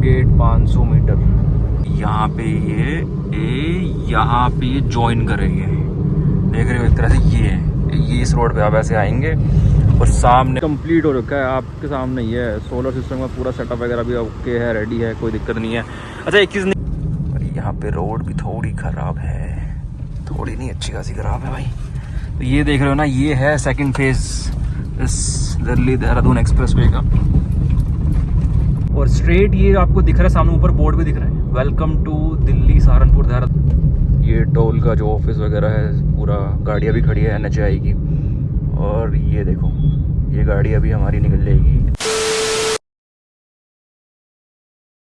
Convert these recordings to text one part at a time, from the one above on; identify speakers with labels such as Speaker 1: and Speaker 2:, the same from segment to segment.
Speaker 1: Gate 500 metre. यहाँ पे ये ज्वाइन करेंगे, देख रहे हो एक तरह से ये इस रोड पे आप ऐसे आएंगे और सामने कंप्लीट हो रखा है आपके सामने ही है। सोलर सिस्टम का पूरा सेटअप वगैरह भी ओके है, रेडी है, कोई दिक्कत नहीं है। अच्छा एक चीज़ नहीं, और यहाँ पे रोड भी थोड़ी ख़राब है, थोड़ी नहीं अच्छी खासी ख़राब है भाई। तो ये देख रहे हो ना, ये है सेकंड फेज इस दिल्ली देहरादून एक्सप्रेस वे का। और स्ट्रेट ये आपको दिख रहा है सामने, ऊपर बोर्ड भी दिख रहा है, वेलकम टू दिल्ली सहारनपुर देहरादून। ये टोल का जो ऑफिस वगैरह है, पूरा गाड़ियाँ भी खड़ी है NHAI की। और ये देखो, ये गाड़ी अभी हमारी निकल जाएगी।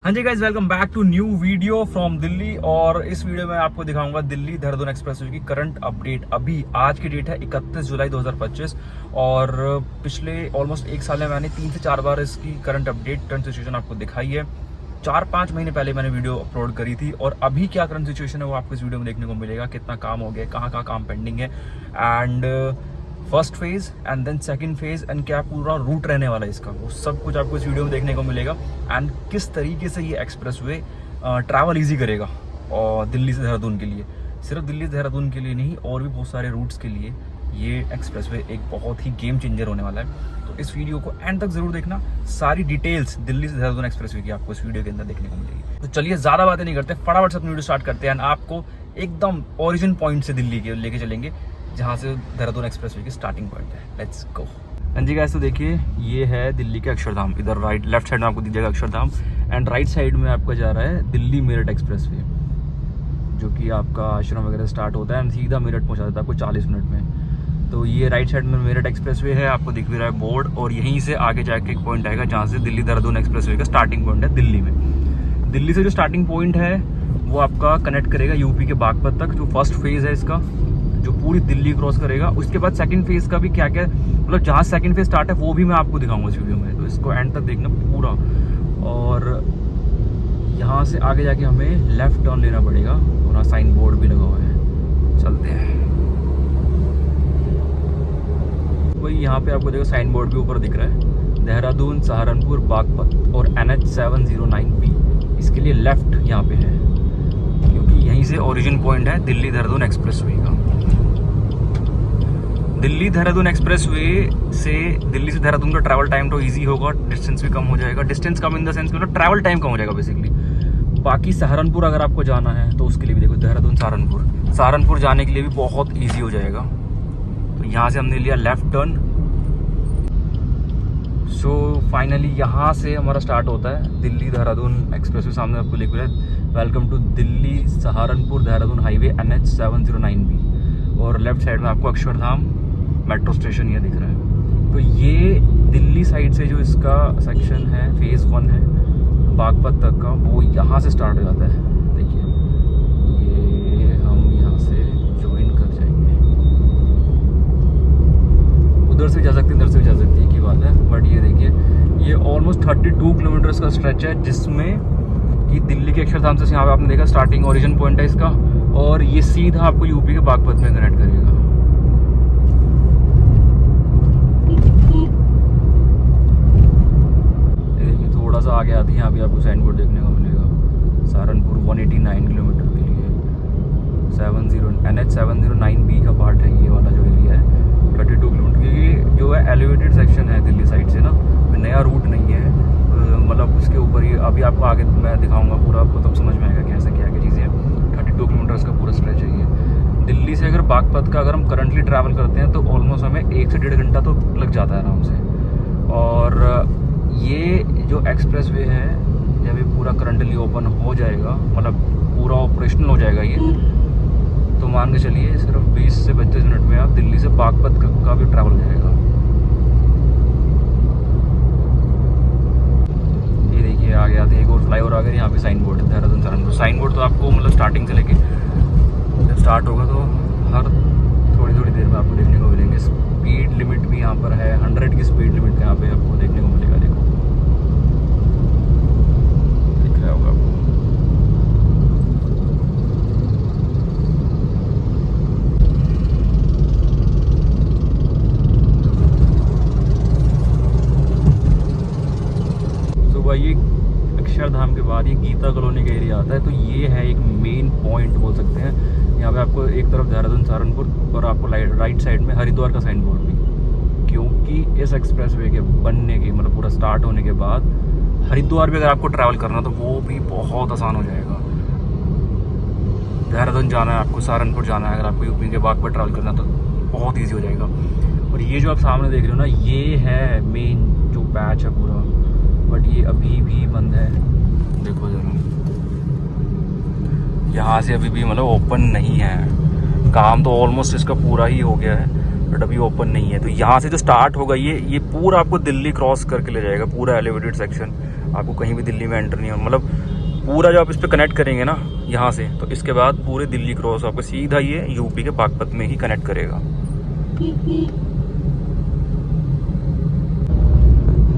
Speaker 1: हाँ जी guys, welcome back to new video from Delhi. और इस वीडियो में आपको दिखाऊंगा दिल्ली देहरादून एक्सप्रेसवे की करंट अपडेट। अभी आज की डेट है 31 जुलाई 2025 और पिछले ऑलमोस्ट एक साल में मैंने 3 से 4 बार इसकी करंट अपडेट, करंट सिचुएशन आपको दिखाई है। 4-5 महीने पहले मैंने वीडियो अपलोड करी थी और अभी क्या करंट सिचुएशन है वो आपको इस वीडियो में देखने को मिलेगा। कितना काम हो गया, कहाँ काम पेंडिंग है, and first phase and then second phase, and क्या पूरा रूट रहने वाला है इसका, वो सब कुछ आपको इस वीडियो में देखने को मिलेगा। एंड किस तरीके से ये एक्सप्रेसवे ट्रैवल इजी करेगा और दिल्ली से देहरादून के लिए, सिर्फ दिल्ली से देहरादून के लिए नहीं, और भी बहुत सारे रूट्स के लिए ये एक्सप्रेसवे एक बहुत ही गेम चेंजर होने वाला है। तो इस वीडियो को एंड तक जरूर देखना, सारी डिटेल्स दिल्ली से देहरादून एक्सप्रेसवे की आपको इस वीडियो के अंदर देखने को मिलेगी। तो चलिए ज़्यादा बातें नहीं करते, फटाफट से अपनी वीडियो स्टार्ट करते हैं। आपको एकदम ओरिजिन पॉइंट से दिल्ली के लेके चलेंगे, जहाँ से देहरादून एक्सप्रेसवे की स्टार्टिंग पॉइंट है। Let's go. हाँ जी गाइस, तो देखिए ये है दिल्ली के अक्षरधाम। इधर राइट लेफ्ट साइड में आपको दिखेगा अक्षरधाम, एंड राइट साइड में आपका जा रहा है दिल्ली मेरठ एक्सप्रेसवे, जो कि आपका आश्रम वगैरह स्टार्ट होता है एंड सीधा मेरठ पहुँचा देता है आपको 40 मिनट में। तो ये राइट साइड में मेरठ एक्सप्रेसवे है, आपको दिख भी रहा है बोर्ड। और यहीं से आगे जाके एक पॉइंट आएगा जहाँ से दिल्ली देहरादून एक्सप्रेसवे का स्टार्टिंग पॉइंट है दिल्ली में। दिल्ली से जो स्टार्टिंग पॉइंट है वो आपका कनेक्ट करेगा यूपी के बागपत तक, जो फर्स्ट फेज है इसका, जो पूरी दिल्ली क्रॉस करेगा। उसके बाद सेकंड फेज का भी क्या क्या, मतलब जहाँ सेकंड फेज स्टार्ट है वो भी मैं आपको दिखाऊंगा इस वीडियो में, तो इसको एंड तक देखना पूरा। और यहाँ से आगे जाके हमें लेफ्ट टर्न लेना पड़ेगा, और साइन बोर्ड भी लगा हुआ है, चलते हैं। वही यहाँ पे आपको देखो साइन बोर्ड के ऊपर दिख रहा है देहरादून सहारनपुर बागपत और NH 709B, इसके लिए लेफ्ट यहाँ पे है, क्योंकि यहीं से ओरिजिन पॉइंट है दिल्ली देहरादून एक्सप्रेसवे का। दिल्ली देहरादून एक्सप्रेसवे से दिल्ली से देहरादून का ट्रैवल टाइम तो इजी होगा, डिस्टेंस भी कम हो जाएगा। Distance come in the sense मतलब ट्रैवल टाइम कम हो जाएगा बेसिकली। बाकी सहारनपुर अगर आपको जाना है तो उसके लिए भी देखो, देहरादून सहारनपुर जाने के लिए भी बहुत ईजी हो जाएगा। तो यहाँ से हमने लिया लेफ्ट टर्न। सो फाइनली यहाँ से हमारा स्टार्ट होता है दिल्ली देहरादून एक्सप्रेसवे। सामने आपको लिख रहा है welcome to Delhi Saharanpur Dehradun highway NH 709B, और लेफ्ट साइड में आपको अक्षरधाम मेट्रो स्टेशन ये दिख रहा है। तो ये दिल्ली साइड से जो इसका सेक्शन है, फेज़ 1 है बागपत तक का, वो यहाँ से स्टार्ट हो जाता है। देखिए ये हम यहाँ से ज्वाइन कर जाएंगे, उधर से जा सकते हैं, इधर से भी जा सकती है की बात है। बट ये देखिए ये ऑलमोस्ट 32 किलोमीटर का स्ट्रेच है, जिसमें कि दिल्ली के अक्षरधाम से यहाँ पे आपने देखा स्टार्टिंग ओरिजिन पॉइंट है इसका, और ये सीधा आपको यूपी के बागपत में कनेक्ट करेगा। थोड़ा सा आगे आती है, यहाँ भी आपको साइन बोर्ड देखने को मिलेगा सहारनपुर 189 किलोमीटर के लिए। NH 709B का पार्ट है ये वाला जो एरिया है 32 किलोमीटर। ये जो है एलिवेटेड सेक्शन है दिल्ली साइड से ना, नया रूट नहीं है, मतलब उसके ऊपर ये अभी आपको आगे मैं दिखाऊंगा पूरा, आपको तब समझ में आएगा कैसे क्या क्या चीज़ें हैं। 32 किलोमीटर का पूरा स्ट्रेच है ये। दिल्ली से अगर बागपत का अगर हम करंटली ट्रैवल करते हैं तो ऑलमोस्ट हमें 1 से 1.5 घंटा तो लग जाता है आराम से। और ये जो एक्सप्रेसवे है जब ये पूरा करंटली ओपन हो जाएगा, मतलब पूरा ऑपरेशनल हो जाएगा ये, तो मान के चलिए सिर्फ 20 से 25 मिनट में आप दिल्ली से बागपत का भी ट्रैवल हो जाएगा। ये देखिए आगे आते एक और फ्लाईओवर आ गया, यहाँ पे साइन बोर्ड है देहरादून सहारनपुर। साइन बोर्ड तो आपको मतलब स्टार्टिंग से लेके जब स्टार्ट होगा तो हर थोड़ी देर में आपको देखने को मिलेंगे। स्पीड लिमिट भी यहाँ पर है, 100 की स्पीड लिमिट यहाँ पे आपको देखने को मिलेगा। देखो दिख रहा होगा आपको। तो भाई अक्षरधाम के बाद ये गीता कॉलोनी का एरिया आता है। तो ये है एक मेन पॉइंट बोल सकते हैं। यहाँ पे आपको एक तरफ देहरादून सहारनपुर और आपको राइट साइड में हरिद्वार का साइन बोर्ड भी, क्योंकि इस एक्सप्रेसवे के बनने के मतलब पूरा स्टार्ट होने के बाद हरिद्वार भी अगर आपको ट्रैवल करना तो वो भी बहुत आसान हो जाएगा। देहरादून जाना है आपको, सहारनपुर जाना है, अगर आपको यूपी के बाग पर ट्रैवल करना तो बहुत ईजी हो जाएगा। और ये जो आप सामने देख रहे हो ना, ये है मेन जो पैच है पूरा, बट ये अभी भी बंद है। देखो जरा, यहाँ से अभी भी मतलब ओपन नहीं है। काम तो ऑलमोस्ट इसका पूरा ही हो गया है, बट अभी ओपन नहीं है। तो यहाँ से जो स्टार्ट होगा ये पूरा आपको दिल्ली क्रॉस करके ले जाएगा, पूरा एलिवेटेड सेक्शन। आपको कहीं भी दिल्ली में एंटर नहीं हो, मतलब पूरा जो आप इस पर कनेक्ट करेंगे ना यहाँ से, तो इसके बाद पूरे दिल्ली क्रॉस आपको सीधा ये यूपी के बागपत में ही कनेक्ट करेगा।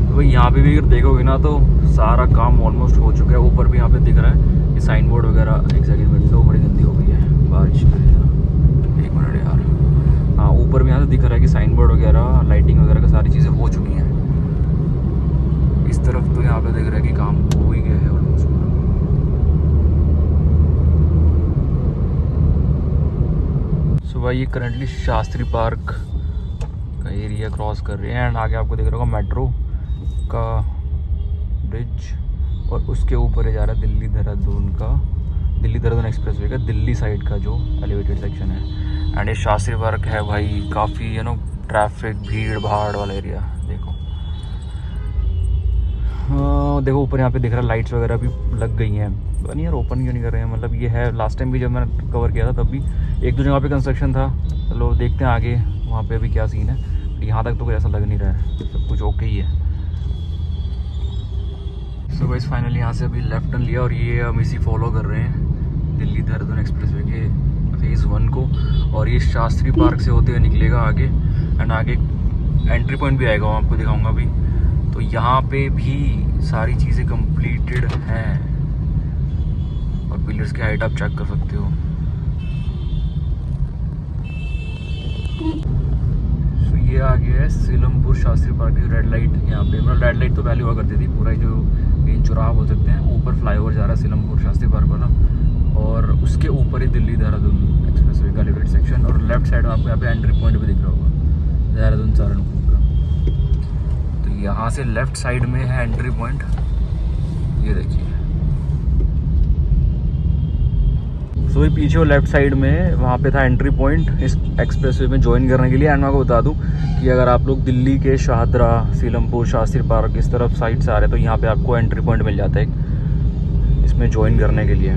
Speaker 1: तो यहाँ पे भी अगर देखोगे ना तो सारा काम ऑलमोस्ट हो चुका है। ऊपर भी यहाँ पे दिख रहा है ये साइन बोर्ड वगैरह। एक सेकंड, विंडो बड़ी गंदी हो गई है बारिश की वजह से, एक मिनट यार। हाँ, ऊपर भी यहाँ से दिख रहा है कि साइन बोर्ड वगैरह, लाइटिंग वगैरह का सारी चीज़ें हो चुकी हैं। इस तरफ तो यहाँ पे दिख रहा है कि काम हो ही गया है ऑलमोस्ट। सुबह ये करंटली शास्त्री पार्क का एरिया क्रॉस कर रहे हैं एंड आगे आपको दिख रहा होगा मेट्रो का ब्रिज, और उसके ऊपर जा रहा है दिल्ली देहरादून एक्सप्रेसवे का दिल्ली साइड का जो एलिवेटेड सेक्शन है। एंड ये शास्त्री पार्क है भाई, काफ़ी ट्रैफिक भीड़ भाड़ वाला एरिया। देखो ऊपर यहाँ पे दिख रहा है लाइट्स वगैरह भी लग गई हैं। पता नहीं यार ओपन क्यों नहीं कर रहे हैं। मतलब ये है, लास्ट टाइम भी जब मैंने कवर किया था तब भी एक दो जगह पे कंस्ट्रक्शन था। चलो देखते हैं आगे वहाँ पे अभी क्या सीन है। यहाँ तक तो कुछ ऐसा लग नहीं रहा है, सब कुछ ओके ही है। सो गाइस फाइनली यहाँ से अभी लेफ्ट टर्न लिया और ये हम इसी फॉलो कर रहे हैं दिल्ली देहरादून एक्सप्रेसवे के फेज़ 1 को। और ये शास्त्री पार्क से होते हुए निकलेगा आगे, एंड आगे एंट्री पॉइंट भी आएगा, वो आपको दिखाऊंगा अभी। तो यहाँ पे भी सारी चीज़ें कंप्लीटेड हैं और पिलर्स की हाइट आप चेक कर सकते हो। तो ये आ गया है सीलमपुर शास्त्री पार्क की रेड लाइट। यहाँ पे मतलब रेड लाइट तो पहले हुआ करती थी, पूरा जो मेन चौराहा बोल सकते हैं, ऊपर फ्लाईओवर जा रहा है सीलमपुर शास्त्री पार्क वाला, और उसके ऊपर ही दिल्ली देहरादून एक्सप्रेसवे का एलिवेटेड सेक्शन। और लेफ्ट साइड में आपको यहाँ पे एंट्री पॉइंट भी दिख रहा होगा देहरादून सहारनपुर का। तो यहाँ से लेफ्ट साइड में है एंट्री पॉइंट, ये देखिए। तो ये पीछे लेफ्ट साइड में वहाँ पे था एंट्री पॉइंट इस एक्सप्रेसवे में ज्वाइन करने के लिए। एंड मैं आपको बता दूं कि अगर आप लोग दिल्ली के शाहदरा, सीलमपुर, शास्त्री पार्क इस तरफ साइड से आ रहे हैं तो यहाँ पे आपको एंट्री पॉइंट मिल जाता है इसमें ज्वाइन करने के लिए।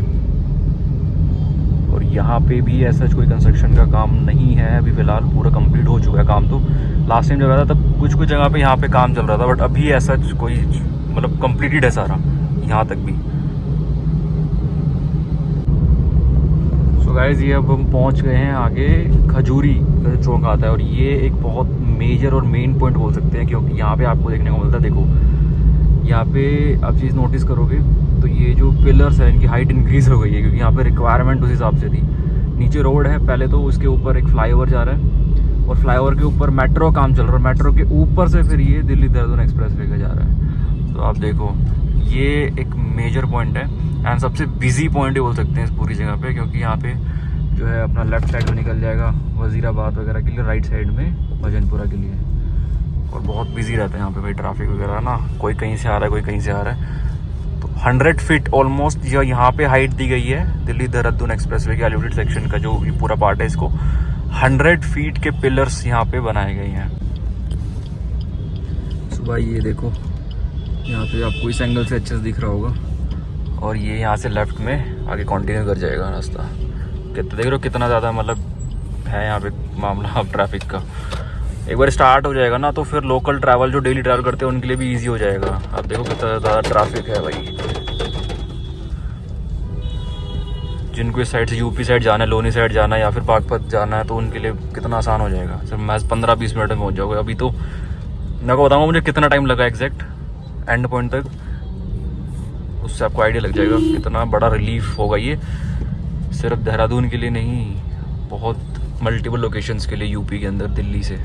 Speaker 1: और यहाँ पे भी ऐसा कोई कंस्ट्रक्शन का काम नहीं है अभी फ़िलहाल, पूरा कंप्लीट हो चुका है काम। तो लास्ट टाइम जब आया था तब कुछ कुछ जगह पे यहाँ पे काम चल रहा था, बट अभी ऐसा कोई मतलब कंप्लीटेड है सारा यहाँ तक भी। तो गाइस ये अब हम पहुँच गए हैं आगे खजूरी का जो चौक आता है, और ये एक बहुत मेजर और मेन पॉइंट बोल सकते हैं, क्योंकि यहाँ पे आपको देखने को मिलता है। देखो यहाँ पे आप चीज़ नोटिस करोगे तो ये जो पिलर्स है इनकी हाइट इंक्रीज़ हो गई है, क्योंकि यहाँ पे रिक्वायरमेंट उस हिसाब से थी। नीचे रोड है पहले, तो उसके ऊपर एक फ्लाईओवर जा रहा है और फ्लाईओवर के ऊपर मेट्रो काम चल रहा है। मेट्रो के ऊपर से फिर ये दिल्ली देहरादून एक्सप्रेसवे का जा रहा है। तो आप देखो ये एक मेजर पॉइंट है एंड सबसे बिजी पॉइंट ही बोल सकते हैं इस पूरी जगह पे, क्योंकि यहाँ पे जो है अपना लेफ्ट साइड में निकल जाएगा वजीराबाद वगैरह के लिए, राइट साइड में भजनपुरा के लिए। और बहुत बिजी रहता है यहाँ पे भाई, ट्रैफिक वगैरह ना, कोई कहीं से आ रहा है कोई कहीं से आ रहा है। तो 100 फीट ऑलमोस्ट जो यहाँ पे हाइट दी गई है दिल्ली देहरादून एक्सप्रेसवे के एलिवेटेड सेक्शन का, जो ये पूरा पार्ट है, इसको 100 फीट के पिलर्स यहाँ पे बनाए गए हैं। सुबह ये देखो यहाँ पे आपको इस एंगल से अच्छे से दिख रहा होगा, और ये यहाँ से लेफ्ट में आगे कंटिन्यू कर जाएगा रास्ता। कितना देख रहे हो कितना ज़्यादा मतलब है यहाँ पे मामला अब ट्रैफिक का। एक बार स्टार्ट हो जाएगा ना तो फिर लोकल ट्रैवल जो डेली ट्रैवल करते हैं उनके लिए भी इजी हो जाएगा। अब देखो कितना ज़्यादा ट्रैफिक है भाई। जिनको इस साइड से यूपी साइड जाना है, लोनी साइड जाना है या फिर बागपत जाना है, तो उनके लिए कितना आसान हो जाएगा। सिर्फ मैं 15-20 मिनट में पहुँच जाऊँगा। अभी तो मैं को बताऊँगा मुझे कितना टाइम लगा एग्जैक्ट एंड पॉइंट तक, उससे आपको आइडिया लग जाएगा कितना बड़ा रिलीफ होगा ये, सिर्फ देहरादून के लिए नहीं, बहुत मल्टीपल लोकेशंस के लिए यूपी के अंदर दिल्ली से।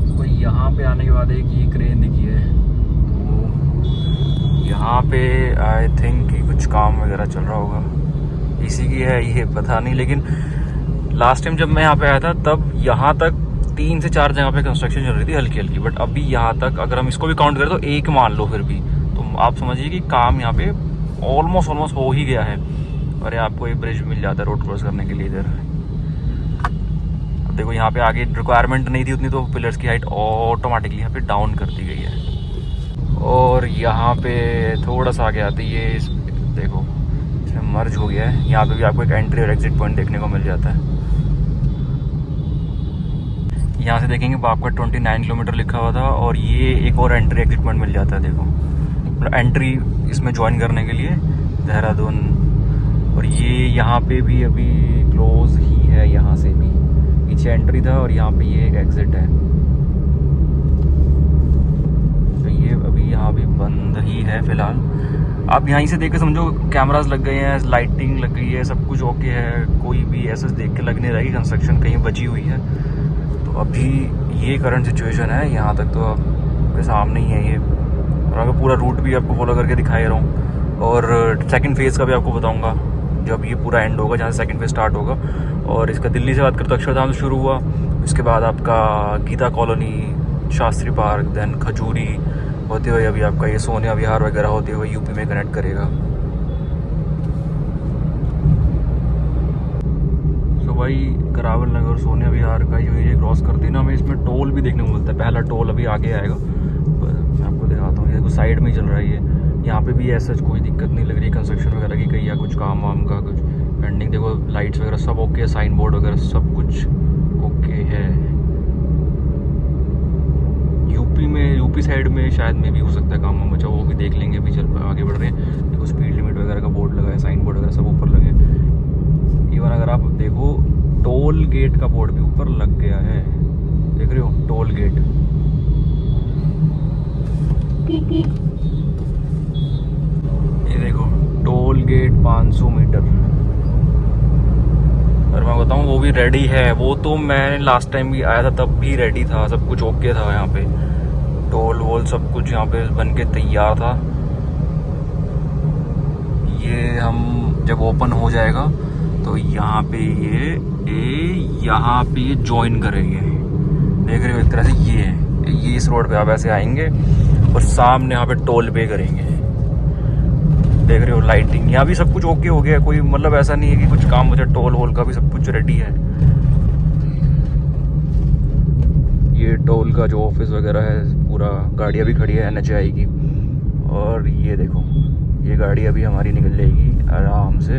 Speaker 1: तो यहाँ पे आने के बाद एक ये क्रेन पे आई थिंक कि कुछ काम वगैरह चल रहा होगा, इसी की है ये पता नहीं। लेकिन लास्ट टाइम जब मैं यहाँ पे आया था तब यहाँ तक 3 से 4 जगह पे कंस्ट्रक्शन चल रही थी हल्की हल्की, बट अभी यहाँ तक अगर हम इसको भी काउंट करें तो एक मान लो फिर भी, तो आप समझिए कि काम यहाँ पे ऑलमोस्ट हो ही गया है। और ये आपको एक ब्रिज मिल जाता है रोड क्रॉस करने के लिए इधर। अब देखो यहाँ पे आगे रिक्वायरमेंट नहीं थी उतनी, तो पिलर्स की हाइट ऑटोमेटिकली यहाँ पे डाउन कर दी गई है। और यहाँ पे थोड़ा सा आगे आते ये देखो इसमें मर्ज हो गया है, यहाँ पे भी आपको एक एंट्री और एग्जिट पॉइंट देखने को मिल जाता है। यहाँ से देखेंगे तो आपका 29 किलोमीटर लिखा हुआ था, और ये एक और एंट्री एग्जिट पॉइंट मिल जाता है। देखो मतलब एंट्री इसमें ज्वाइन करने के लिए देहरादून। और ये यहाँ पे भी अभी क्लोज ही है, यहाँ से भी पीछे एंट्री था और यहाँ पे ये एक एग्जिट है, तो ये अभी यहाँ भी बंद ही है फिलहाल। आप यहीं से देख के समझो कैमरास लग गए हैं, लाइटिंग लग गई है, सब कुछ ओके है, कोई भी ऐसा देख के लग नहीं रही कंस्ट्रक्शन कहीं बची हुई है। तो अभी ये करंट सिचुएशन है, यहाँ तक तो आपके सामने ही है ये, और अगर पूरा रूट भी आपको फॉलो करके दिखाई रहा हूँ। और सेकंड फेज़ का भी आपको बताऊँगा जब ये पूरा एंड होगा, जहाँ से सेकंड फेज़ स्टार्ट होगा। और इसका दिल्ली से बात करते तो अक्षरधाम से शुरू हुआ, इसके बाद आपका Geeta colony, Shastri park, then Khajuri होते हुए अभी आपका ये सोनिया विहार वगैरह होते हुए यूपी में कनेक्ट करेगा। तो भाई करावल नगर सोनिया विहार का जो एरिया क्रॉस करते हैं ना, हमें इसमें टोल भी देखने को मिलता है। पहला टोल अभी आगे आएगा, मैं आपको दिखाता हूँ। ये कुछ साइड में ही चल रहा है ये, यहाँ पे भी ऐसा कोई दिक्कत नहीं लग रही कंस्ट्रक्शन वगैरह की कहीं, या कुछ काम वाम का कुछ पेंडिंग। देखो लाइट्स वगैरह सब ओके है, साइन बोर्ड वगैरह सब कुछ ओके है। यूपी साइड में शायद में भी हो सकता है काम वाम बचा, वो भी देख लेंगे। अभी चल आगे बढ़ रहे हैं। देखो स्पीड लिमिट वगैरह का बोर्ड लगा है, साइन बोर्ड वगैरह सब ऊपर लगे। इवन अगर आप देखो टोल गेट का बोर्ड भी ऊपर लग गया है, देख रहे हो टोल गेट। ये देखो टोल गेट 500 मीटर, और मैं बताऊँ वो भी रेडी है। वो तो मैं लास्ट टाइम भी आया था तब भी रेडी था, सब कुछ ओके था। यहाँ पे टोल वोल सब कुछ यहाँ पे बन के तैयार था। ये हम जब ओपन हो जाएगा तो यहाँ पे यहाँ पे ज्वाइन करेंगे, देख रहे हो एक तरह से ये है। ये इस रोड पे आप ऐसे आएंगे और सामने यहाँ पे टोल पे करेंगे, देख रहे हो लाइटिंग। यहाँ भी सब कुछ ओके हो गया, कोई मतलब ऐसा नहीं है कि कुछ काम बचा। टोल वोल का भी सब कुछ रेडी है। ये टोल का जो ऑफिस वगैरह है पूरा, गाड़ियाँ भी खड़ी है NHAI की। और ये देखो ये गाड़ी अभी हमारी निकल जाएगी आराम से।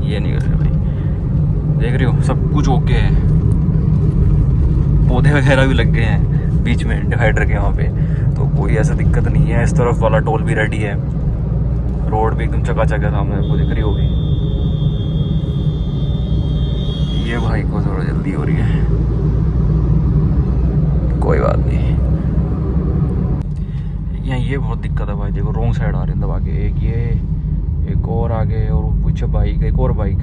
Speaker 1: ये निकल रही भाई, देख रहे हो सब कुछ ओके है। पौधे वगैरह भी लग गए हैं बीच में डिवाइडर के वहाँ पे, तो कोई ऐसा दिक्कत नहीं है। इस तरफ वाला टोल भी रेडी है, रोड भी एकदम चकाचक है, सामने आपको दिख रही होगी। ये भाई को थोड़ा जल्दी हो रही है, कोई बात नहीं। यहाँ ये बहुत दिक्कत है भाई, देखो रोंग साइड आ रहे हैं दबा के, एक ये एक और आगे, और पीछे बाइक, एक और बाइक।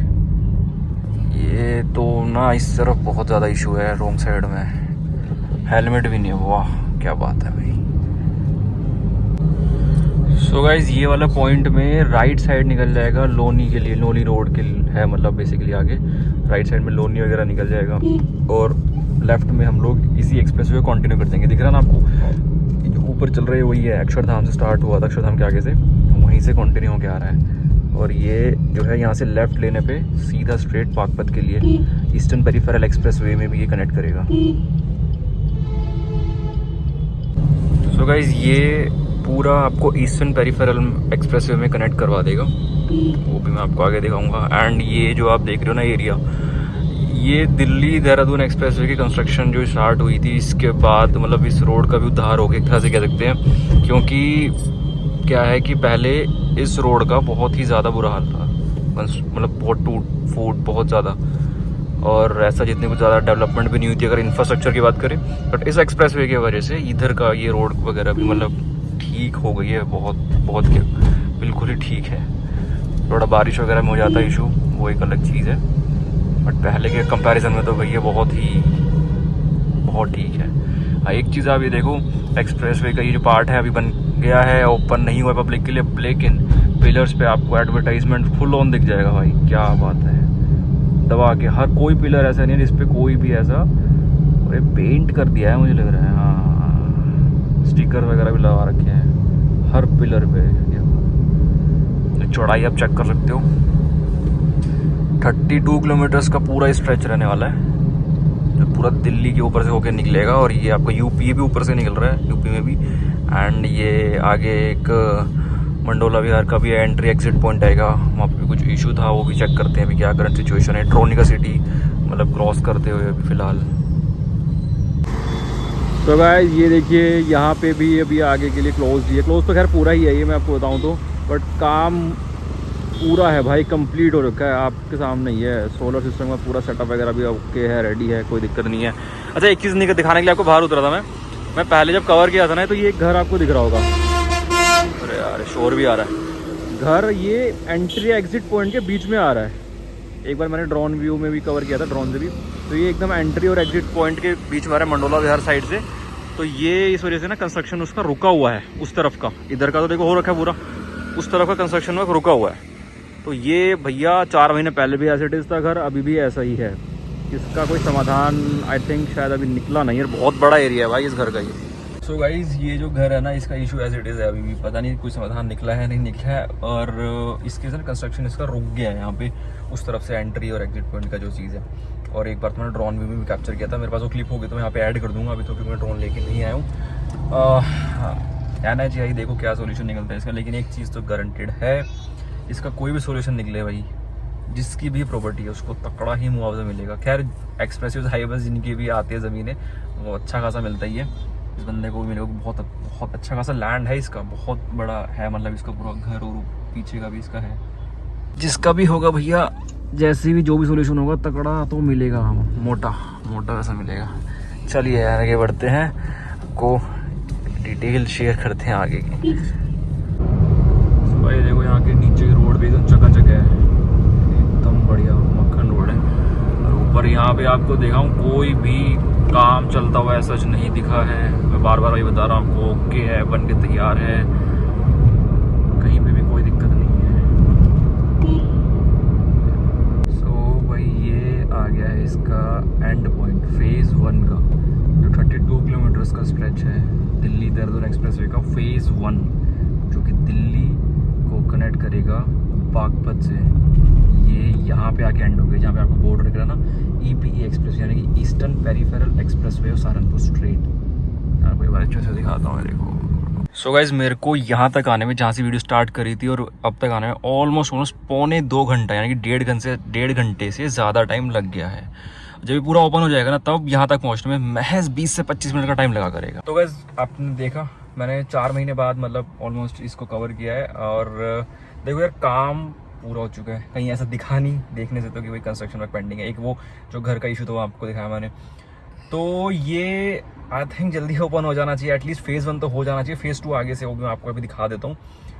Speaker 1: ये तो ना इस तरफ बहुत ज़्यादा इशू है रोंग साइड में। हेलमेट भी नहीं है, वाह क्या बात है भाई। सो गाइज ये वाला पॉइंट में राइट साइड निकल जाएगा लोनी के लिए, लोनी रोड के है मतलब बेसिकली आगे राइट साइड में लोनी वगैरह निकल जाएगा। और लेफ्ट में हम लोग इसी एक्सप्रेस वे कंटिन्यू कर देंगे। दिख रहा है ना आपको, जो ऊपर चल रही है वही है, अक्षरधाम से स्टार्ट हुआ था, अक्षरधाम के आगे से वहीं से कंटिन्यू होकर आ रहा है। और ये जो है यहाँ से लेफ्ट लेने पे सीधा स्ट्रेट पाकपत के लिए ईस्टर्न पेरिफेरल एक्सप्रेस वे में भी ये कनेक्ट करेगा। सो गाइज ये पूरा आपको ईस्टर्न पेरिफेरल एक्सप्रेस वे में कनेक्ट करवा देगा, वो भी मैं आपको आगे दिखाऊंगा। एंड ये जो आप देख रहे हो ना एरिया, ये दिल्ली देहरादून एक्सप्रेस वे की कंस्ट्रक्शन जो स्टार्ट हुई थी, इसके बाद मतलब इस रोड का भी उद्धार हो गया एक तरह से कह सकते हैं। क्योंकि क्या है कि पहले इस रोड का बहुत ही ज़्यादा बुरा हाल था, मतलब बहुत टूट फूट बहुत ज़्यादा, और ऐसा जितनी कुछ ज़्यादा डेवलपमेंट भी नहीं हुई थी अगर इंफ्रास्ट्रक्चर की बात करें। बट इस एक्सप्रेस वे की वजह से इधर का ये रोड वगैरह भी मतलब ठीक हो गई है, बहुत बहुत क्या बिल्कुल ही ठीक है। थोड़ा बारिश वगैरह में हो जाता है इशू, वो एक अलग चीज़ है, बट पहले के कंपैरिजन में तो भैया बहुत ठीक है। एक चीज़ आप ये देखो, एक्सप्रेसवे का ये जो पार्ट है अभी बन गया है, ओपन नहीं हुआ पब्लिक के लिए, लेकिन पिलर्स पे आपको एडवर्टाइजमेंट फुल ऑन दिख जाएगा भाई। क्या बात है, दबा के हर कोई पिलर ऐसा नहीं है जिस पे कोई भी ऐसा, और पेंट कर दिया है मुझे लग रहा है। हाँ, स्टिकर वगैरह भी लगा रखे हैं हर पिलर पे। तो चौड़ाई आप चेक कर सकते हो, 32 किलोमीटर्स का पूरा स्ट्रेच रहने वाला है, जो पूरा दिल्ली के ऊपर से होकर निकलेगा। और ये आपका यूपी भी ऊपर से निकल रहा है, यूपी में भी। एंड ये आगे एक मंडोला विहार का भी एंट्री एग्जिट पॉइंट आएगा, वहाँ पे कुछ इशू था, वो भी चेक करते हैं अभी क्या करंट सिचुएशन है। ट्रोनिका सिटी मतलब क्रॉस करते हुए अभी फ़िलहाल। तो गाइस ये देखिए, यहाँ पे भी अभी आगे के लिए क्लोज ही है। क्लोज तो खैर पूरा ही है ये, मैं आपको बताऊँ तो, बट काम पूरा है भाई, कंप्लीट हो रखा है, आपके सामने ही है। सोलर सिस्टम का पूरा सेटअप वगैरह भी ओके है, रेडी है, कोई दिक्कत नहीं है। अच्छा, एक चीज़ दिखाने के लिए आपको बाहर उतरा था मैं पहले जब कवर किया था ना, तो ये एक घर आपको दिख रहा होगा। अरे यार शोर भी आ रहा है। घर ये एंट्री एग्जिट पॉइंट के बीच में आ रहा है। एक बार मैंने ड्रोन व्यू में भी कवर किया था, ड्रोन से भी। तो ये एकदम एंट्री और एग्जिट पॉइंट के बीच में आ रहा है, मंडोला विहार साइड से। तो ये इस वजह से ना कंस्ट्रक्शन उसका रुका हुआ है, उस तरफ का। इधर का तो देखो हो रखा है पूरा, उस तरफ का कंस्ट्रक्शन में रुका हुआ है। तो ये भैया 4 महीने पहले भी एज इट इज़ था घर, अभी भी ऐसा ही है। इसका कोई समाधान आई थिंक शायद अभी निकला नहीं है। बहुत बड़ा एरिया है भाई इस घर का ये। सो गाइज ये जो घर है ना, इसका इशू एज इट इज़ है, अभी भी पता नहीं कोई समाधान निकला है नहीं निकला है। और इसके सर कंस्ट्रक्शन इसका रुक गया है यहाँ पे, उस तरफ से एंट्री और एग्जिट पॉइंट का जो चीज़ है। और एक बार तो मैंने ड्रोन व्यू में भी कैप्चर किया था, मेरे पास वो क्लिप होगी तो मैं यहाँ पे ऐड कर दूँगा। अभी तो क्योंकि मैं ड्रोन लेके नहीं आया हूँ। NHAI देखो क्या सोल्यूशन निकलता है इसका। लेकिन एक चीज़ तो गारंटेड है, इसका कोई भी सोल्यूशन निकले भाई, जिसकी भी प्रॉपर्टी है उसको तकड़ा ही मुआवजा मिलेगा। खैर एक्सप्रेसिव हाईवे जिनकी भी आती है ज़मीनें, वो अच्छा खासा मिलता ही है। इस बंदे को भी मिलेगा, बहुत अच्छा खासा लैंड है इसका, बहुत बड़ा है, मतलब इसका पूरा घर और पीछे का भी इसका है। जिसका भी होगा भैया, जैसे भी जो भी सोल्यूशन होगा तकड़ा तो मिलेगा, मोटा वैसा मिलेगा। चलिए आगे बढ़ते हैं, आपको डिटेल शेयर करते हैं आगे की। भाई देखो यहाँ के नीचे की रोड भी एकदम चकाचक है, एकदम बढ़िया मक्खन रोड है। और ऊपर यहाँ पे आपको दिखाऊं, कोई भी काम चलता हुआ ऐसा नहीं दिखा है। मैं बार बार वही बता रहा हूँ आपको, ओके है, बन के तैयार है, कहीं पे भी कोई दिक्कत नहीं है। सो भाई ये आ गया है इसका एंड पॉइंट फेज़ 1 का, जो 32 किलोमीटर्स का स्ट्रेच है दिल्ली देहरादून एक्सप्रेसवे का फेज़ 1, जो कि दिल्ली को कनेक्ट करेगा बागपत से। ये यहाँ पे आके एंड हो गया, जहाँ पे आपको बोर्ड दिख रहा है ना, EPE एक्सप्रेस, यानी कि eastern peripheral expressway of Saharanpur straight. आपको एक बार अच्छे से दिखाता हूँ मेरे को। सो गाइज मेरे को यहाँ तक आने में, जहाँ से वीडियो स्टार्ट करी थी और अब तक आने में ऑलमोस्ट पौने 2 घंटा, यानी कि 1.5 घंटे से ज़्यादा टाइम लग गया है। जब ये पूरा ओपन हो जाएगा ना, तब यहाँ तक पहुँचने में महज 20 से 25 मिनट का टाइम लगा करेगा। तो गाइज आपने देखा, मैंने 4 महीने बाद मतलब ऑलमोस्ट इसको कवर किया है। और देखो यार, काम पूरा हो चुका है, कहीं ऐसा दिखा नहीं देखने से तो कि भाई कंस्ट्रक्शन वर्क पेंडिंग है। एक वो जो घर का इशू था वो आपको दिखाया मैंने, तो ये आई थिंक जल्दी ओपन हो जाना चाहिए। एटलीस्ट फेज़ 1 तो हो जाना चाहिए, फेज़ 2 आगे से वो भी मैं आपको अभी दिखा देता हूँ,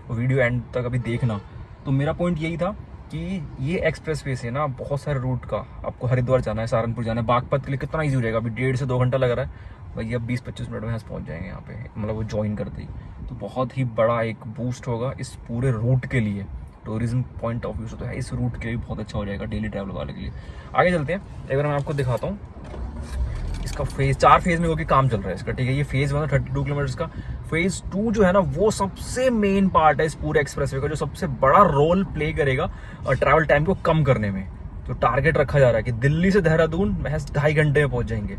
Speaker 1: वो वीडियो एंड तक अभी देखना। तो मेरा पॉइंट यही था कि ये एक्सप्रेस वे से ना बहुत सारे रूट का, आपको हरिद्वार जाना है, सहारनपुर जाना है, बागपत के लिए कितना ईजी हो जाएगा। अभी 1.5 से 2 घंटा लग रहा है भाई, अब 20-25 मिनट में यहाँ पहुँच जाएंगे यहाँ पे, मतलब वो ज्वाइन करते ही। तो बहुत ही बड़ा एक बूस्ट होगा इस पूरे रूट के लिए, टूरिज्म पॉइंट ऑफ व्यू से तो है, इस रूट के लिए बहुत अच्छा हो जाएगा डेली ट्रैवल वाले के लिए। आगे चलते हैं, एक बार मैं आपको दिखाता हूँ इसका फेज़। 4 फेज़ में होकर काम चल रहा है इसका, ठीक है। ये फेज़ 1 32 किलोमीटर्स का। फेज़ 2 जो है ना, वो सबसे मेन पार्ट है इस पूरे एक्सप्रेसवे का, जो सबसे बड़ा रोल प्ले करेगा और ट्रैवल टाइम को कम करने में। जो टारगेट रखा जा रहा है कि दिल्ली से देहरादून महज 2.5 घंटे में पहुंच जाएंगे।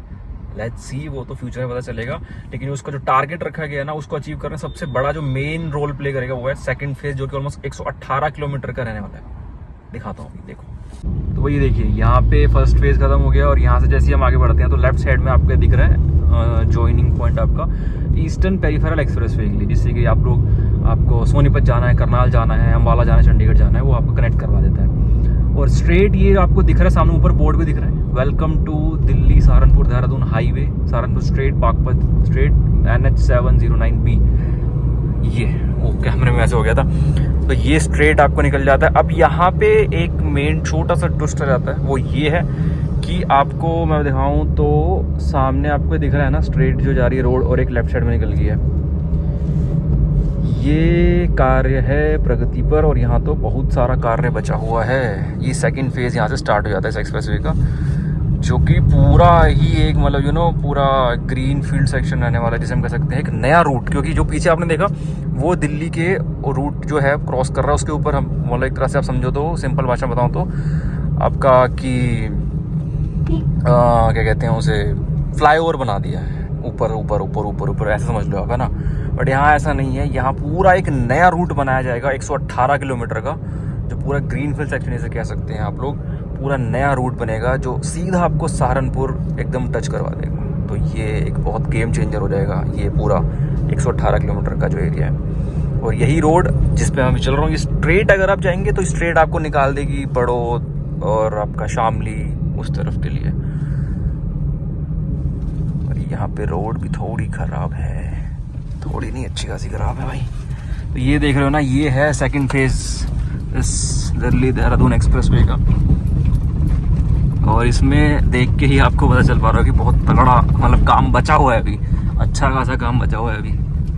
Speaker 1: लेट्स सी, वो तो फ्यूचर में पता चलेगा, लेकिन उसका जो टारगेट रखा गया है ना, उसको अचीव करने सबसे बड़ा जो मेन रोल प्ले करेगा वो है सेकंड फेज, जो कि ऑलमोस्ट 118 किलोमीटर का रहने वाला है। दिखाता हूँ, देखो। तो वही देखिए, यहाँ पे फर्स्ट फेज खत्म हो गया और यहाँ से जैसे हम आगे बढ़ते हैं तो लेफ्ट साइड में आपको दिख रहा है ज्वाइनिंग पॉइंट आपका ईस्टर्न पेरिफेरल एक्सप्रेसवे के लिए, जिससे कि आप लोग, आपको सोनीपत जाना है, करनाल जाना है, अम्बाला जाना है, चंडीगढ़ जाना है, वो आपको कनेक्ट करवा देता है। और स्ट्रेट ये आपको दिख रहा है सामने, ऊपर बोर्ड भी दिख रहा है, welcome to Delhi Saharanpur Dehradun highway, Saharanpur straight, Baghpat straight, NH 709B। ये वो कैमरे में ऐसे हो गया था। तो ये स्ट्रेट आपको निकल जाता है। अब यहाँ पे एक मेन छोटा सा ट्विस्ट आ जाता है, वो ये है कि आपको मैं दिखाऊं तो सामने आपको दिख रहा है ना स्ट्रेट जो जा रही है रोड, और एक लेफ्ट साइड में निकल गई है। ये कार्य है प्रगति पर, और यहाँ तो बहुत सारा कार्य बचा हुआ है। ये सेकंड फेज़ यहाँ से स्टार्ट हो जाता है इस एक्सप्रेसवे का, जो कि पूरा ही एक मतलब पूरा ग्रीन फील्ड सेक्शन रहने वाला है, जिसे हम कह सकते हैं एक नया रूट। क्योंकि जो पीछे आपने देखा वो दिल्ली के रूट जो है क्रॉस कर रहा है, उसके ऊपर हम मतलब एक तरह से आप समझो तो सिंपल भाषा में बताऊँ तो आपका कि क्या कहते हैं उसे, फ्लाईओवर बना दिया है ऊपर ऊपर ऊपर ऊपर ऊपर, ऐसे समझ लो आप, है ना। बट यहाँ ऐसा नहीं है, यहाँ पूरा एक नया रूट बनाया जाएगा 118 किलोमीटर का, जो पूरा ग्रीन फील्ड सेक्शन इसे कह सकते हैं आप लोग। पूरा नया रूट बनेगा जो सीधा आपको सहारनपुर एकदम टच करवा देगा। तो ये एक बहुत गेम चेंजर हो जाएगा ये पूरा 118 किलोमीटर का जो एरिया है। और यही रोड जिस पे मैं चल रहा हूँ, ये स्ट्रेट अगर आप जाएंगे तो स्ट्रेट आपको निकाल देगी बड़ौद और आपका शामली उस तरफ के लिए। और यहाँ पे रोड भी थोड़ी ख़राब है, थोड़ी नहीं अच्छी खासी ख़राब है भाई। तो ये देख रहे हो ना, ये है सेकंड फेज इस दिल्ली देहरादून एक्सप्रेसवे का। और इसमें देख के ही आपको पता चल पा रहा है कि बहुत तगड़ा मतलब काम बचा हुआ है अभी, अच्छा खासा काम बचा हुआ है अभी।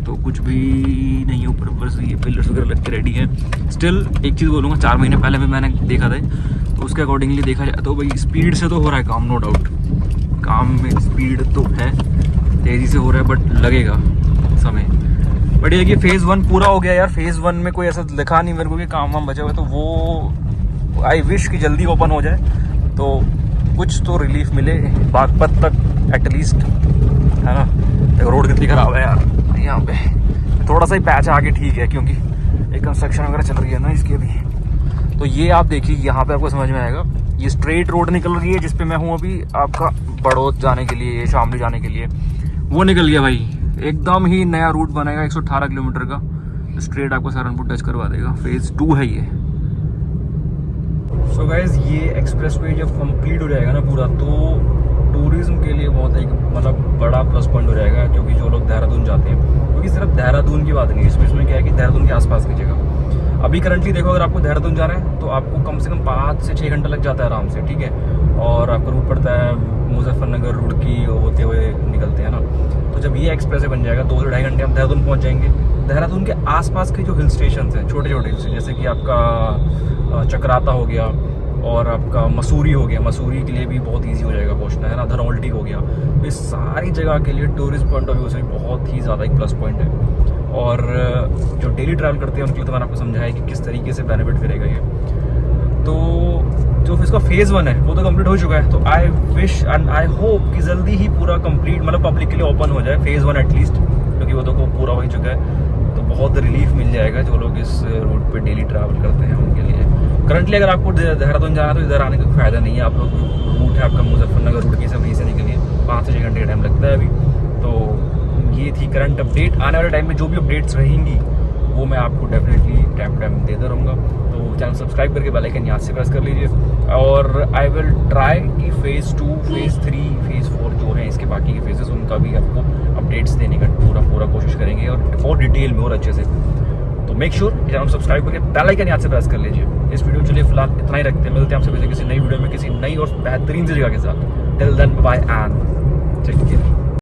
Speaker 1: तो कुछ भी नहीं, ऊपर ऊपर से ये पिलर्स वगैरह लग के रेडी है। स्टिल एक चीज़ बोलूँगा, 4 महीने पहले भी मैंने देखा था, तो उसके अकॉर्डिंगली देखा जाए तो भाई स्पीड से तो हो रहा है काम, नो डाउट। काम में स्पीड तो है, तेज़ी से हो रहा है, बट लगेगा समय। बट ये कि फेज़ 1 पूरा हो गया यार। फेज़ 1 में कोई ऐसा दिखा नहीं मेरे को कि काम वाम बचा हुआ है, तो वो आई विश कि जल्दी ओपन हो जाए तो कुछ तो रिलीफ मिले बागपत तक एटलीस्ट, है ना। देखो रोड कितनी ख़राब है यार यहाँ पे। थोड़ा सा ही पैच आगे ठीक है, क्योंकि एक कंस्ट्रक्शन वगैरह चल रही है ना इसकी अभी। तो ये आप देखिए, यहाँ पे आपको समझ में आएगा। ये स्ट्रेट रोड निकल रही है जिस पे मैं हूँ अभी, आपका बड़ौद जाने के लिए, शामली जाने के लिए, वो निकल गया भाई। एकदम ही नया रूट बनेगा 118 किलोमीटर का, स्ट्रेट आपको सहारनपुर टच करवा देगा। फेज़ 2 है ये। सो गाइज, ये एक्सप्रेसवे जब कंप्लीट हो जाएगा ना पूरा, तो टूरिज्म के लिए बहुत एक मतलब बड़ा प्लस पॉइंट हो जाएगा। क्योंकि जो लोग देहरादून जाते हैं, क्योंकि सिर्फ देहरादून की बात नहीं है इसमें क्या है कि देहरादून के आसपास की जगह, अभी करंटली देखो अगर आपको देहरादून जाना है तो आपको कम से कम 5 से 6 घंटा लग जाता है आराम से, ठीक है। और आपका रूट पड़ता है मुजफ्फरनगर, रुड़की होते हुए निकलते हैं ना। तो जब ये एक्सप्रेसवे बन जाएगा 2 से 2.5 घंटे हम देहरादून पहुँच जाएंगे। देहरादून के आसपास के जो हिल स्टेशन हैं, छोटे छोटे हिल स्टेशन, जैसे कि आपका चक्राता हो गया और आपका मसूरी हो गया, मसूरी के लिए भी बहुत इजी हो जाएगा पहुंचना, है ना। धनौल्टी हो गया, तो इस सारी जगह के लिए टूरिस्ट पॉइंट ऑफ व्यू से बहुत ही ज़्यादा एक प्लस पॉइंट है। और जो डेली ट्रैवल करते हैं उनके लिए तो मैंने आपको समझाया कि किस तरीके से बेनिफिट करेगा ये। तो जो इसका फेज़ 1 है वो तो कंप्लीट हो चुका है। तो I wish and I hope कि जल्दी ही पूरा कंप्लीट मतलब पब्लिक के लिए ओपन हो जाए फेज़ 1 एटलीस्ट, क्योंकि वो तो पूरा हो ही चुका है। तो बहुत रिलीफ मिल जाएगा जो लोग इस रूट पे डेली ट्रैवल करते हैं उनके लिए। करंटली अगर आपको देहरादून जाना है तो इधर आने का फ़ायदा नहीं है। आप लोग रूट है आपका मुजफ्फरनगर रूट की, सब वहीं से निकलिए, 5 से 6 घंटे का टाइम लगता है अभी। तो ये थी करंट अपडेट। आने वाले टाइम में जो भी अपडेट्स रहेंगी वो मैं आपको डेफिनेटली टाइम टू टाइम देता रहूँगा। तो चैनल सब्सक्राइब करके बेल आइकन यहाँ से प्रेस कर लीजिए। और आई विल ट्राई कि फेज़ 2, फेज़ 3, फेज़ 4 जो है इसके बाकी के फेजेस, उनका भी आपको अपडेट्स देने का पूरा कोशिश करेंगे और डिटेल में और अच्छे से। तो मेक श्योर चैनल सब्सक्राइब करके बेल आइकन यहाँ से प्रेस कर लीजिए। इस वीडियो के लिए फिलहाल इतना ही रखते हैं, मिलते हैं आपसे किसी नई वीडियो में किसी नई और बेहतरीन सी जगह के साथ। Till then bye and take care.